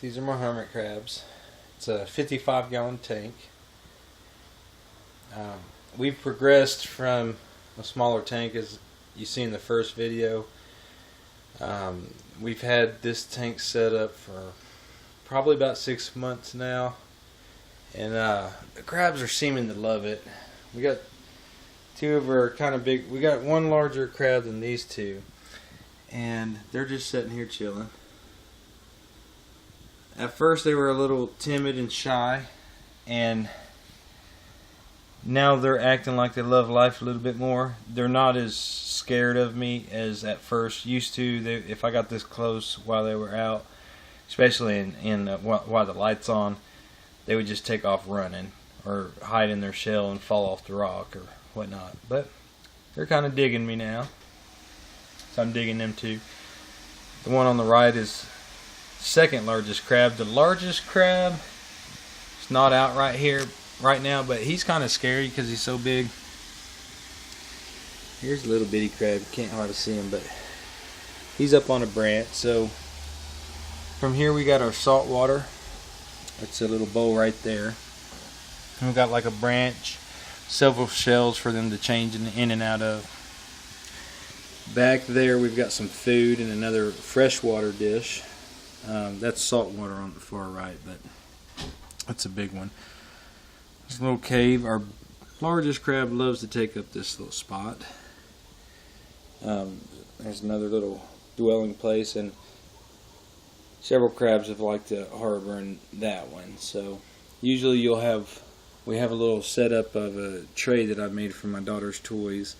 These are my hermit crabs. It's a 55-gallon tank. We've progressed from a smaller tank, as you see in the first video. We've had this tank set up for probably about 6 months now, and the crabs are seeming to love it. We got two of our kind of big. We got one larger crab than these two, and they're just sitting here chilling. At first they were a little timid and shy, and now they're acting like they love life a little bit more. They're not as scared of me as at first used to. If I got this close while they were out, especially while the light's on, they would just take off running or hide in their shell and fall off the rock or whatnot. But they're kind of digging me now, so I'm digging them too. The one on the right is second largest crab. The largest crab is not out right now, but he's kind of scary because he's so big. Here's a little bitty crab. You can't hardly see him, but he's up on a branch. So from here we got our salt water. That's a little bowl right there. And we've got like a branch, several shells for them to change in and out of. Back there we've got some food and another freshwater dish. That's salt water on the far right, but that's a big one. This little cave. Our largest crab loves to take up this little spot. There's another little dwelling place, and several crabs have liked to harbor in that one. So usually we have a little setup of a tray that I made for my daughter's toys,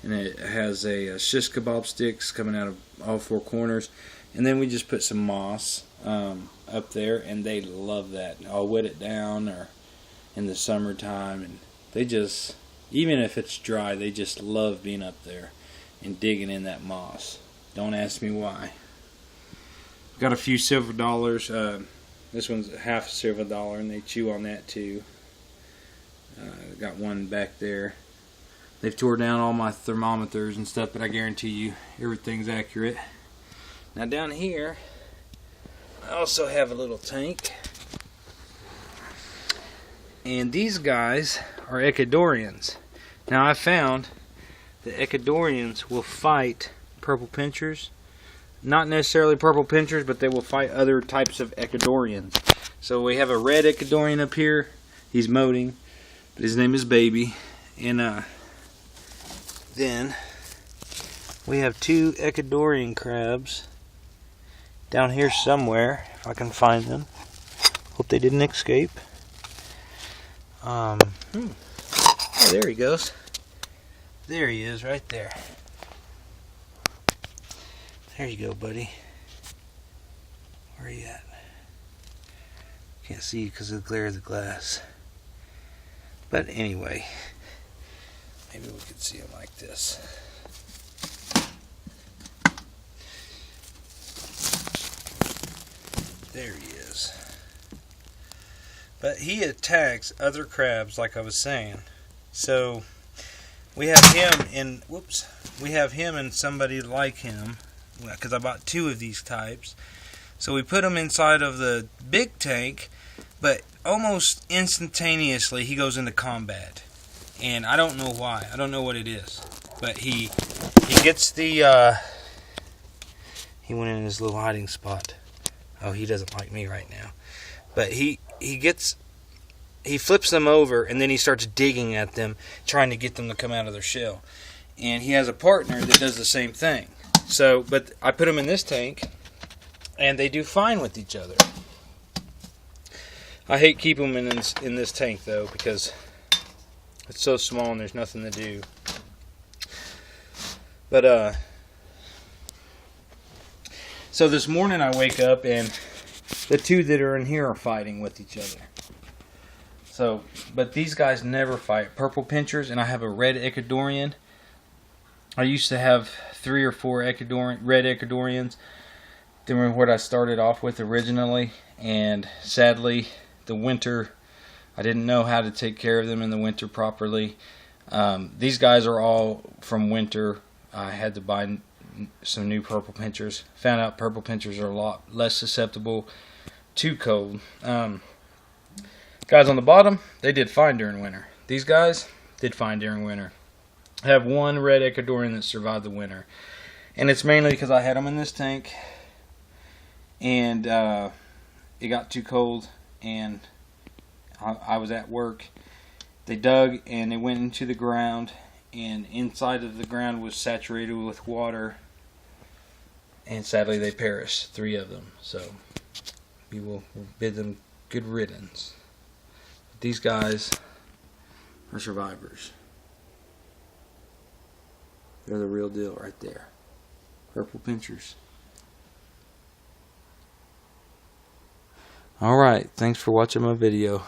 and it has a shish kebab sticks coming out of all four corners, and then we just put some moss up there, and they love that. I'll wet it down or in the summertime, and they just, even if it's dry, they just love being up there and digging in that moss. Don't ask me why. Got a few silver dollars. This one's half a silver dollar, and they chew on that too. Got one back there. They've tore down all my thermometers and stuff, but I guarantee you everything's accurate. Now down here I also have a little tank, and these guys are Ecuadorians. Now I found that Ecuadorians will fight purple pinchers. Not necessarily purple pinchers, but they will fight other types of Ecuadorians. So we have a red Ecuadorian up here. He's moating, but his name is Baby. And then we have two Ecuadorian crabs down here somewhere, if I can find them. Hope they didn't escape. Oh, there he goes. There he is, right there. There you go, buddy. Where are you at? Can't see you because of the glare of the glass. But anyway, maybe we could see him like this. There he is. But he attacks other crabs, like I was saying. So we have him and somebody like him, because I bought two of these types. So we put him inside of the big tank, but almost instantaneously he goes into combat. And I don't know why. I don't know what it is. But he gets the he went in his little hiding spot. Oh, he doesn't like me right now. But he flips them over, and then he starts digging at them, trying to get them to come out of their shell. And he has a partner that does the same thing. So, but I put them in this tank, and they do fine with each other. I hate keeping them in this tank, though, because it's so small and there's nothing to do. But, so this morning I wake up, and the two that are in here are fighting with each other. So, but these guys never fight. Purple pinchers, and I have a red Ecuadorian. I used to have 3 or 4 red Ecuadorians. They were what I started off with originally, and sadly, the winter, I didn't know how to take care of them in the winter properly. These guys are all from winter. I had to buy some new purple pinchers. Found out purple pinchers are a lot less susceptible too cold. Guys on the bottom, they did fine during winter. These guys did fine during winter. I have one red Ecuadorian that survived the winter. And it's mainly because I had them in this tank. And it got too cold. And I was at work. They dug and they went into the ground. And inside of the ground was saturated with water. And sadly they perished, 3 of them. So we will bid them good riddance. These guys are survivors. They're the real deal right there. Purple pinchers. Alright, thanks for watching my video.